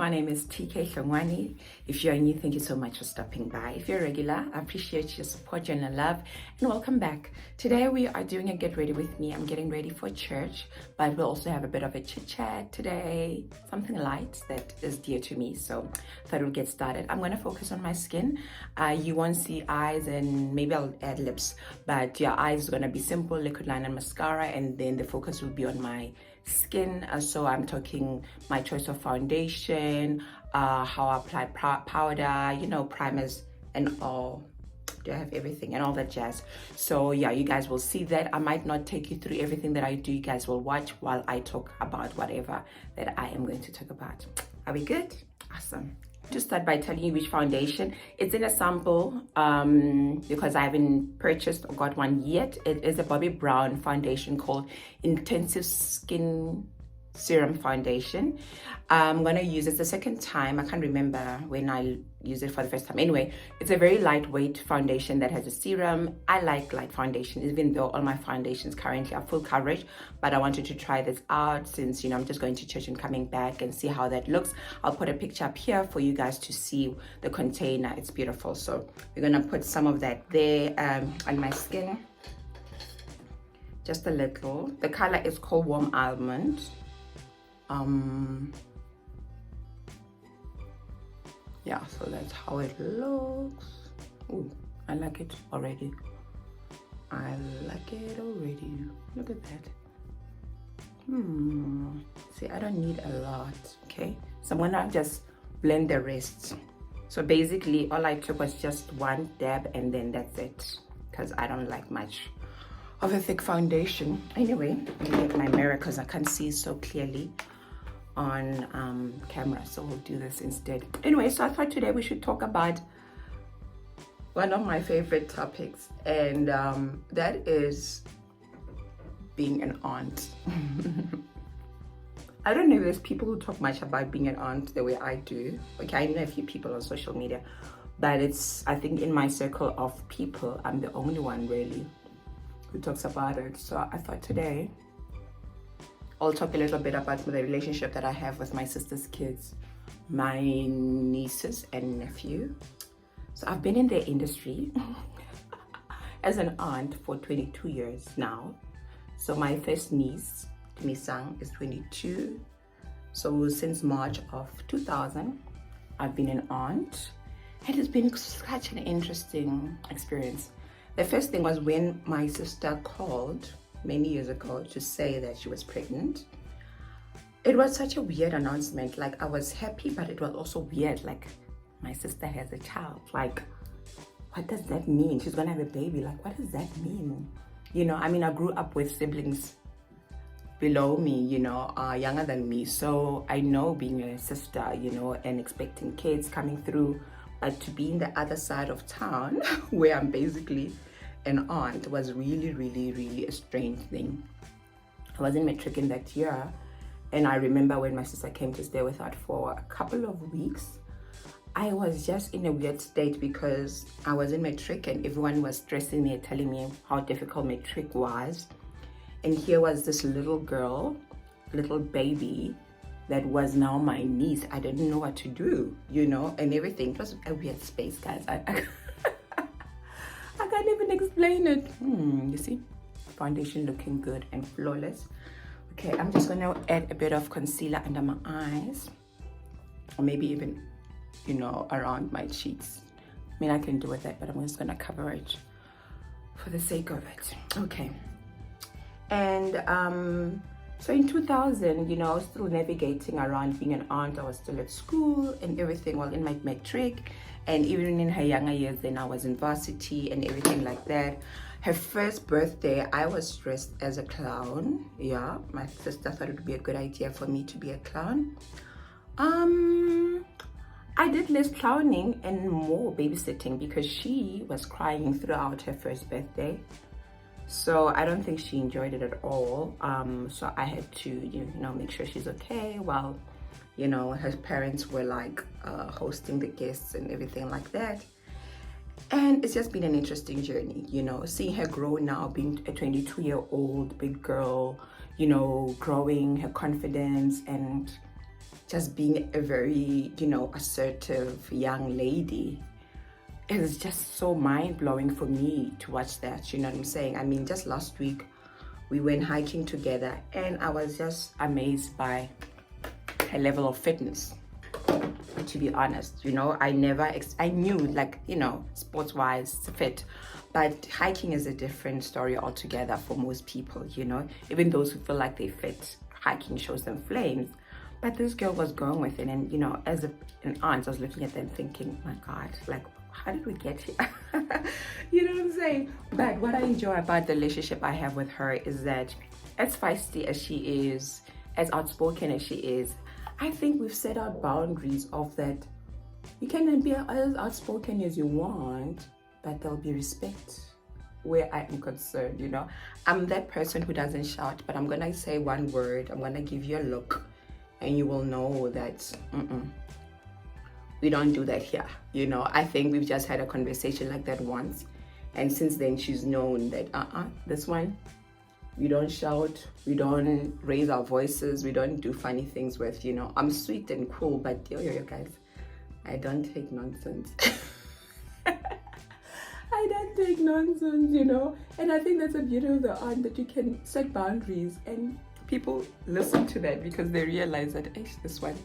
my name is TK Hlongwane. If you're new, thank you so much for stopping by. If you're a regular, I appreciate your support and your love, and welcome back. Today we are doing a get ready with me. I'm getting ready for church, but we'll also have a bit of a chit chat today, something light that is dear to me. So I thought we'll get started. I'm going to focus on my skin. You won't see eyes, and maybe I'll add lips, but your eyes is going to be simple, liquid liner and mascara, and then the focus will be on my skin. So I'm talking my choice of foundation, how I apply powder, primers and all. Do I have everything and all that jazz? So yeah, you guys will see that. I might not take you through everything that I do. You guys will watch while I talk about whatever that I am going to talk about. Are we good? Awesome. To start by telling you which foundation. It's in a sample because I haven't purchased or got one yet. It is a Bobbi Brown foundation called Intensive Skin Serum Foundation. I'm gonna use it the second time. I can't remember when I used it for the first time. Anyway, it's a very lightweight foundation that has a serum. I like light foundation, even though all my foundations currently are full coverage, but I wanted to try this out since I'm just going to church and coming back and see how that looks. I'll put a picture up here for you guys to see the container. It's beautiful. So we're gonna put some of that there on my skin, just a little. The color is called Warm Almond. Yeah, so that's how it looks. Ooh, I like it already. Look at that. See, I don't need a lot. Okay, so I'm gonna just blend the rest. So basically all I took was just one dab, and then that's it, because I don't like much of a thick foundation. Anyway, let me get my mirror because I can't see so clearly on camera, so we'll do this instead. Anyway, so I thought today we should talk about one of my favorite topics, and that is being an aunt. I don't know if there's people who talk much about being an aunt the way I do. Okay, I know a few people on social media, but I think in my circle of people, I'm the only one really who talks about it. So I thought today I'll talk a little bit about the relationship that I have with my sister's kids, my nieces and nephew. So I've been in the industry as an aunt for 22 years now. So my first niece, Misang, is 22. So since March of 2000, I've been an aunt, and it's been such an interesting experience. The first thing was when my sister called many years ago to say that she was pregnant. It was such a weird announcement. Like, I was happy, but it was also weird. Like, my sister has a child. Like, what does that mean? She's gonna have a baby. Like, what does that mean? I grew up with siblings below me, younger than me. So I know being a sister, and expecting kids coming through. But to be in the other side of town where I'm basically an aunt was really, really, really a strange thing. I was in matric in that year, and I remember when my sister came to stay with us for a couple of weeks, I was just in a weird state because I was in matric and everyone was stressing me and telling me how difficult matric was. And here was this little girl, little baby, that was now my niece. I didn't know what to do, and everything. It was a weird space, guys. I can't even explain it. You see, foundation looking good and flawless. Okay, I'm just gonna add a bit of concealer under my eyes, or maybe even, around my cheeks. I mean, I can do with that, but I'm just gonna cover it for the sake of it. Okay, and so in 2000, I was still navigating around being an aunt. I was still at school and everything, in my matric. And even in her younger years, then I was in varsity and everything like that. Her first birthday, I was dressed as a clown. Yeah, my sister thought it would be a good idea for me to be a clown. I did less clowning and more babysitting because she was crying throughout her first birthday. So I don't think she enjoyed it at all. So I had to, make sure she's okay while her parents were hosting the guests and everything like that. And it's just been an interesting journey, seeing her grow now, being a 22-year-old big girl, growing her confidence and just being a very, you know, assertive young lady. It is just so mind-blowing for me to watch that, you know what I'm saying? I mean, just last week we went hiking together and I was just amazed by her level of fitness, to be honest. You know, I knew, like, you know, sports-wise fit, but hiking is a different story altogether for most people, you know. Even those who feel like they fit, hiking shows them flames. But this girl was going with it, and, you know, as an aunt, I was looking at them thinking, my God, like, how did we get here? You know what I'm saying? But what I enjoy about the relationship I have with her is that, as feisty as she is, as outspoken as she is, I think we've set out boundaries of that. You can be as outspoken as you want, but there'll be respect where I am concerned, you know. I'm that person who doesn't shout, but I'm gonna say one word, I'm gonna give you a look, and you will know that we don't do that here, you know. I think we've just had a conversation like that once, and since then she's known that this one, we don't shout, we don't raise our voices, we don't do funny things with, you know. I'm sweet and cool, but yo guys, I don't take nonsense. I don't take nonsense, you know. And I think that's the beauty of the art, that you can set boundaries and people listen to that because they realize that, hey, this one,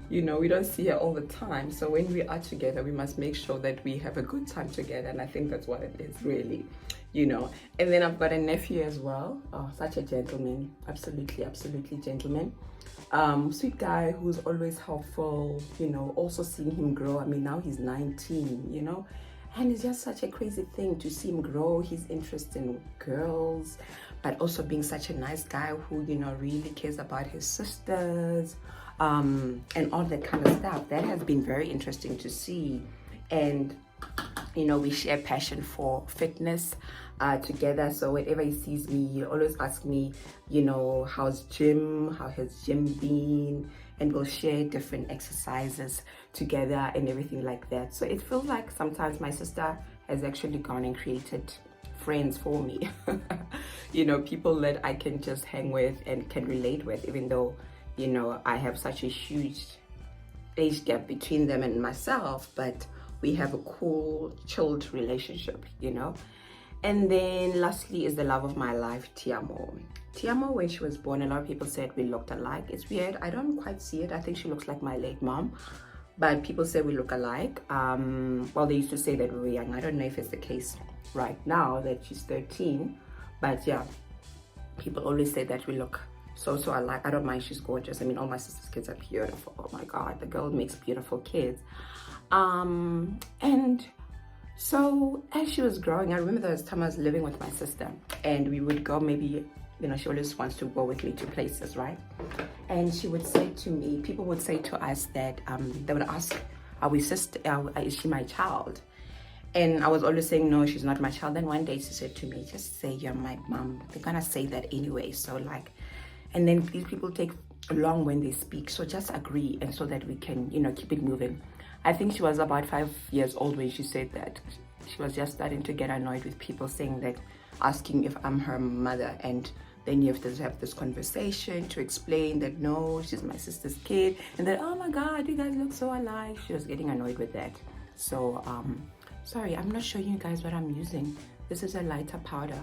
you know, we don't see her all the time. So when we are together, we must make sure that we have a good time together. And I think that's what it is, really, you know. And then I've got a nephew as well. Oh, such a gentleman. Absolutely, absolutely gentleman. Sweet guy who's always helpful, you know. Also seeing him grow. I mean, now he's 19, you know. And it's just such a crazy thing to see him grow, his interest in girls, but also being such a nice guy who, you know, really cares about his sisters, and all that kind of stuff. That has been very interesting to see. And, you know, we share passion for fitness together. So whenever he sees me, he'll always ask me, you know, how has gym been? And we'll share different exercises together and everything like that. So it feels like sometimes my sister has actually gone and created friends for me. You know, people that I can just hang with and can relate with, even though, you know, I have such a huge age gap between them and myself, but we have a cool, chilled relationship, you know. And then lastly is the love of my life, Tiamo. Tiamo, when she was born, a lot of people said we looked alike. It's weird. I don't quite see it. I think she looks like my late mom, but people say we look alike. Well, they used to say that we were young. I don't know if it's the case right now that she's 13, but yeah, people always say that we look so alike. I don't mind. She's gorgeous. I mean, all my sister's kids are beautiful. Oh my God, the girl makes beautiful kids. And so as she was growing, I remember there was time I was living with my sister, and we would go, maybe, you know, she always wants to go with me to places, right? And she would say to me, people would say to us that they would ask, are we sister? Is she my child? And I was always saying, no, she's not my child. Then one day she said to me, just say you're my mom. They're gonna say that anyway. So like, and then these people take long when they speak. So just agree, and so that we can, you know, keep it moving. I think she was about 5 years old when she said that. She was just starting to get annoyed with people saying that, asking if I'm her mother. And then you have to have this conversation to explain that, no, she's my sister's kid. And then, oh my God, you guys look so alike. She was getting annoyed with that. So, sorry, I'm not showing you guys what I'm using. This is a lighter powder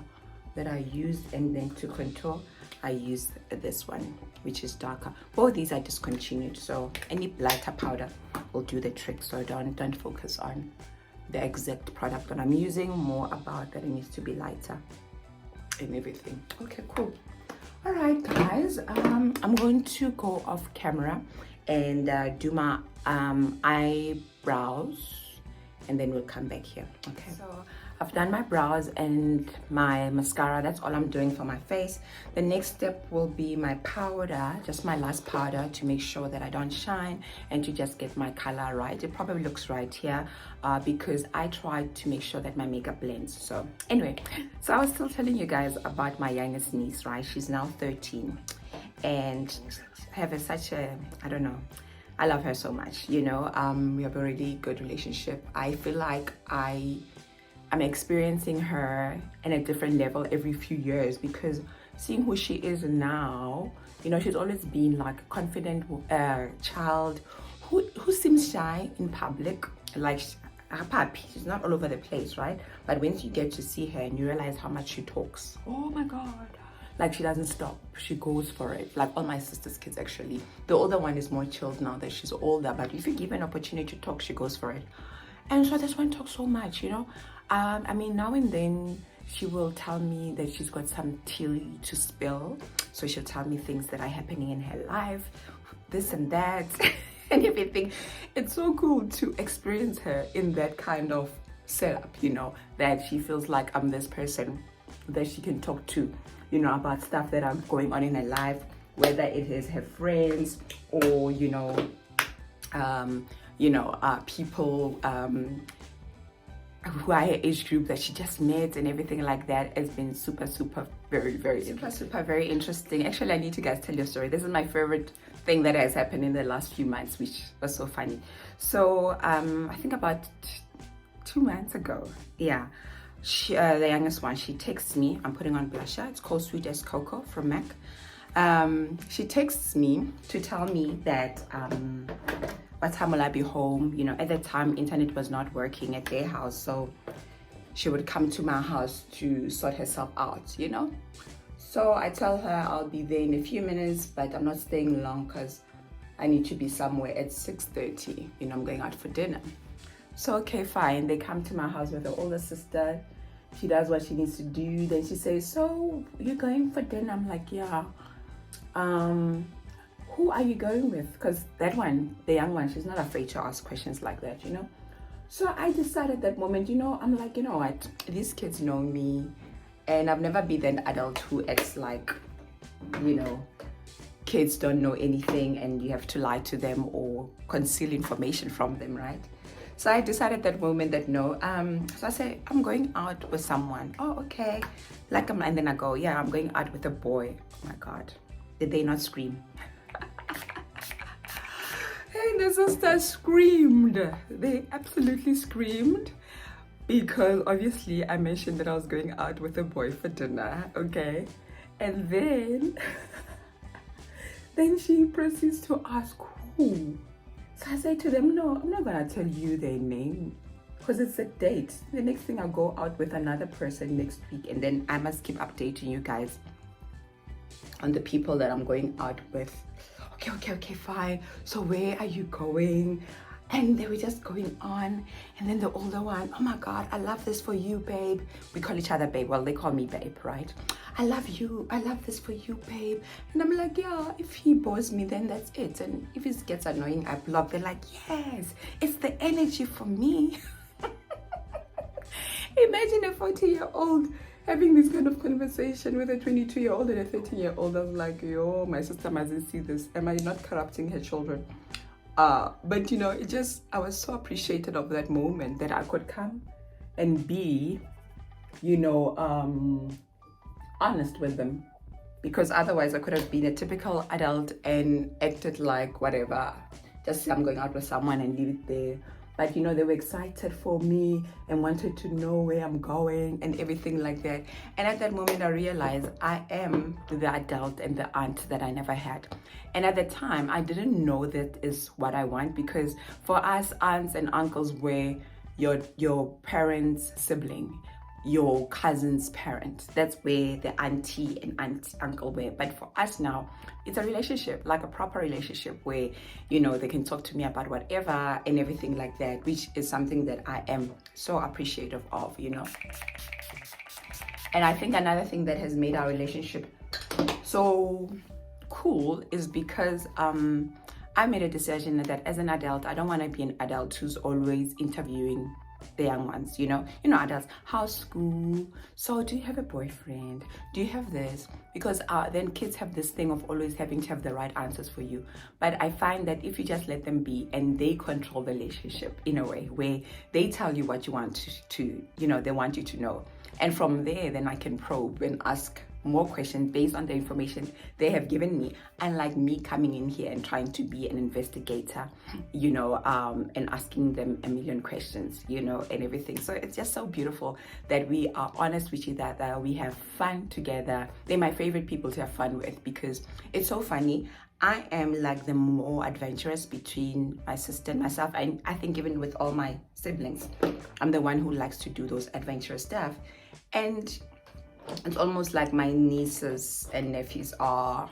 that I used, and then to contour, I used this one, which is darker. Both these are discontinued, so any lighter powder will do the trick. So don't focus on the exact product that I'm using, more about that it needs to be lighter and everything. Okay, cool. All right, guys, I'm going to go off camera and do my eyebrows, and then we'll come back here. Okay, so I've done my brows and my mascara. That's all I'm doing for my face. The next step will be my powder, just my last powder, to make sure that I don't shine and to just get my color right. It probably looks right here because I tried to make sure that my makeup blends. So anyway, so I was still telling you guys about my youngest niece, right? She's now 13, and I have such a, I don't know, I love her so much, you know. We have a really good relationship. I feel like I I'm experiencing her in a different level every few years, because seeing who she is now, you know, she's always been like a confident child who seems shy in public. Like, she's not all over the place, right? But once you get to see her and you realize how much she talks, oh my God. Like, she doesn't stop. She goes for it. Like all my sister's kids, actually. The older one is more chilled now that she's older. But if you give her an opportunity to talk, she goes for it. And so this one talks so much, you know. I mean, now and then she will tell me that she's got some tea to spill. So she'll tell me things that are happening in her life, this and that, and everything. It's so cool to experience her in that kind of setup, you know, that she feels like I'm this person that she can talk to, you know, about stuff that are going on in her life, whether it is her friends or, people who are her age group that she just met and everything like that. Has been super, very interesting. Actually, I need to guys tell you a story. This is my favorite thing that has happened in the last few months, which was so funny. So I think about 2 months ago, yeah, she, the youngest one, she texts me. I'm putting on blusher. It's called Sweet as Cocoa from MAC. She texts me to tell me that what time will I be home? You know, at that time, internet was not working at their house, so she would come to my house to sort herself out, you know. So I tell her I'll be there in a few minutes, but I'm not staying long because I need to be somewhere at 6:30. You know, I'm going out for dinner. So okay, fine. They come to my house with her older sister. She does what she needs to do. Then she says, "So you're going for dinner?" I'm like, "Yeah." Who are you going with? Because that one, the young one, she's not afraid to ask questions like that, you know. So I decided that moment, you know, I'm like, you know what, these kids know me, and I've never been an adult who acts like, you know, kids don't know anything and you have to lie to them or conceal information from them, right? So I decided that moment that no, so I said, I'm going out with someone. Oh, okay. And then I go, yeah, I'm going out with a boy. Oh my God, did they not scream? And the sister screamed. They absolutely screamed, because obviously I mentioned that I was going out with a boy for dinner, okay? And then she proceeds to ask who. So I say to them, no, I'm not gonna tell you their name because it's a date. The next thing I go out with another person next week, and then I must keep updating you guys on the people that I'm going out with. Okay, fine. So where are you going? And they were just going on. And then the older one, oh my God, I love this for you, babe. We call each other babe. Well, they call me babe, right? I love you. I love this for you, babe. And I'm like, yeah, if he bores me, then that's it. And if it gets annoying, I block. They're like, yes, it's the energy for me. Imagine a 40-year-old having this kind of conversation with a 22-year-old and a 13-year-old. I was like, yo, my sister mustn't see this. Am I not corrupting her children? But you know, I was so appreciative of that moment that I could come and be, you know, honest with them. Because otherwise I could have been a typical adult and acted like whatever. Just say I'm going out with someone and leave it there. But you know, they were excited for me and wanted to know where I'm going and everything like that. And at that moment, I realized I am the adult and the aunt that I never had. And at the time, I didn't know that is what I want, because for us, aunts and uncles were your parents' sibling, your cousin's parent. That's where the auntie and uncle were. But for us now, it's a relationship, like a proper relationship where, you know, they can talk to me about whatever and everything like that, which is something that I am so appreciative of, you know. And I think another thing that has made our relationship so cool is because I made a decision that as an adult, I don't want to be an adult who's always interviewing the young ones, you know, adults. How's school? So do you have a boyfriend? Do you have this? Because then kids have this thing of always having to have the right answers for you. But I find that if you just let them be and they control the relationship in a way where they tell you what you want to you know, they want you to know. And from there, then I can probe and ask more questions based on the information they have given me, unlike me coming in here and trying to be an investigator, you know, and asking them a million questions, you know, and everything. So it's just so beautiful that we are honest with each other, we have fun together. They're my favorite people to have fun with because it's so funny. I am like the more adventurous between my sister and myself. I think even with all my siblings, I'm the one who likes to do those adventurous stuff. And it's almost like my nieces and nephews are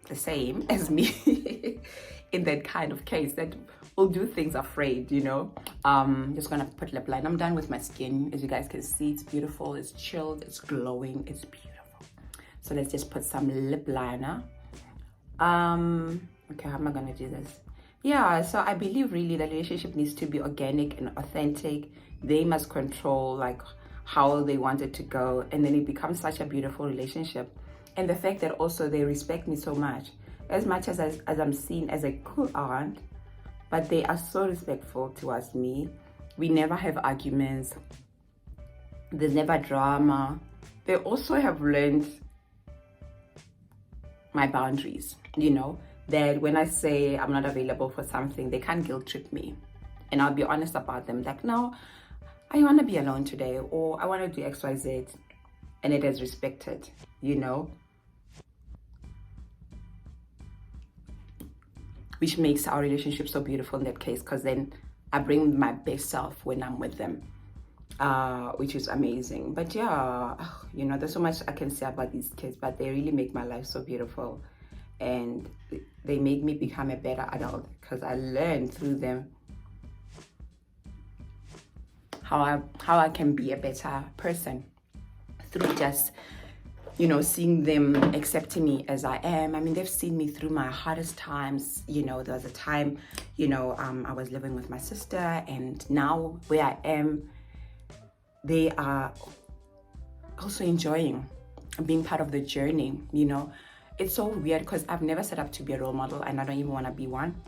the same as me in that kind of case, that will do things afraid, you know. Just gonna put lip liner. I'm done with my skin. As you guys can see, it's beautiful, it's chilled, it's glowing, it's beautiful. So let's just put some lip liner. Okay, how am I gonna do this? Yeah, so I believe really the relationship needs to be organic and authentic. They must control like how they want it to go, and then it becomes such a beautiful relationship. And the fact that also they respect me so much as I'm seen as a cool aunt, but they are so respectful towards me. We never have arguments, there's never drama. They also have learned my boundaries, you know, that when I say I'm not available for something, they can't guilt trip me. And I'll be honest about them, like, no, I want to be alone today, or I want to do XYZ, and it is respected, you know, which makes our relationship so beautiful in that case, because then I bring my best self when I'm with them, which is amazing. But yeah, you know, there's so much I can say about these kids, but they really make my life so beautiful, and they make me become a better adult because I learned through them how I can be a better person through just, you know, seeing them accepting me as I am. I mean, they've seen me through my hardest times. You know, there was a time, you know, I was living with my sister, and now where I am, they are also enjoying being part of the journey, you know. It's so weird because I've never set up to be a role model, and I don't even want to be one.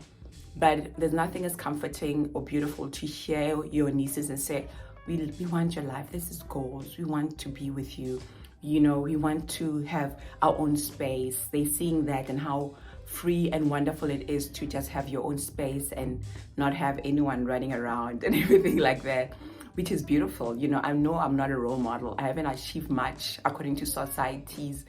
But there's nothing as comforting or beautiful to hear your nieces and say, we want your life. This is goals. We want to be with you. You know, we want to have our own space. They're seeing that and how free and wonderful it is to just have your own space and not have anyone running around and everything like that, which is beautiful. You know I'm not a role model. I haven't achieved much according to society's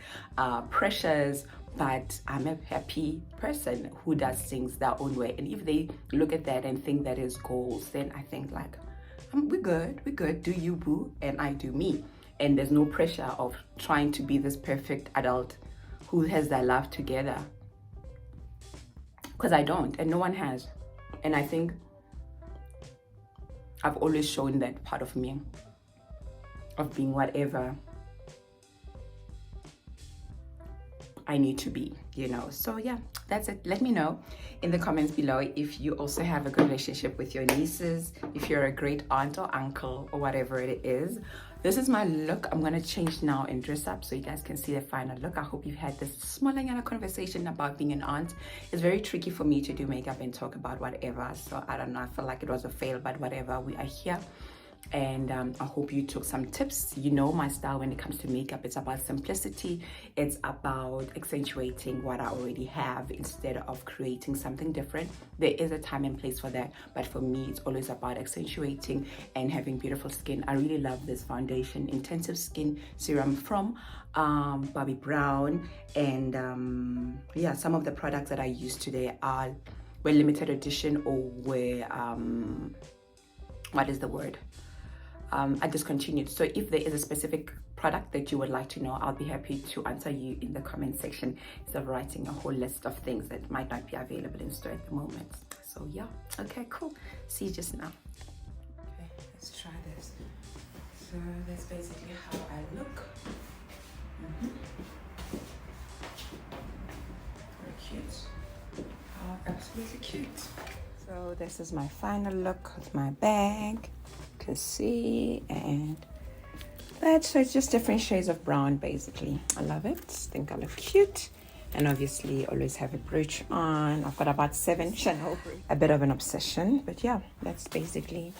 pressures, but I'm a happy person who does things their own way. And if they look at that and think that is goals, then I think like, we're good. Do you, boo, and I do me. And there's no pressure of trying to be this perfect adult who has their life together, because I don't, and no one has. And I think I've always shown that part of me, of being whatever I need to be, you know. So yeah, that's it. Let me know in the comments below if you also have a good relationship with your nieces, if you're a great aunt or uncle or whatever it is. This is my look. I'm gonna change now and dress up so you guys can see the final look. I hope you've had this small conversation about being an aunt. It's very tricky for me to do makeup and talk about whatever, so I don't know, I feel like it was a fail, but whatever, we are here. And I hope you took some tips. You know my style when it comes to makeup. It's about simplicity. It's about accentuating what I already have instead of creating something different. There is a time and place for that, but for me it's always about accentuating and having beautiful skin. I really love this foundation, Intensive Skin Serum from Bobbi Brown. And yeah, some of the products that I used today were limited edition or were what is the word? I discontinued. So if there is a specific product that you would like to know, I'll be happy to answer you in the comment section instead of writing a whole list of things that might not be available in store at the moment. So yeah, okay, cool. See you just now. Okay, let's try this. So that's basically how I look. Very cute. Absolutely cute. So this is my final look with my bag. You can see, and that's so it's just different shades of brown basically. I love it. I think I look cute, and obviously always have a brooch on. I've got about 7 Chanel, a bit of an obsession, but yeah, that's basically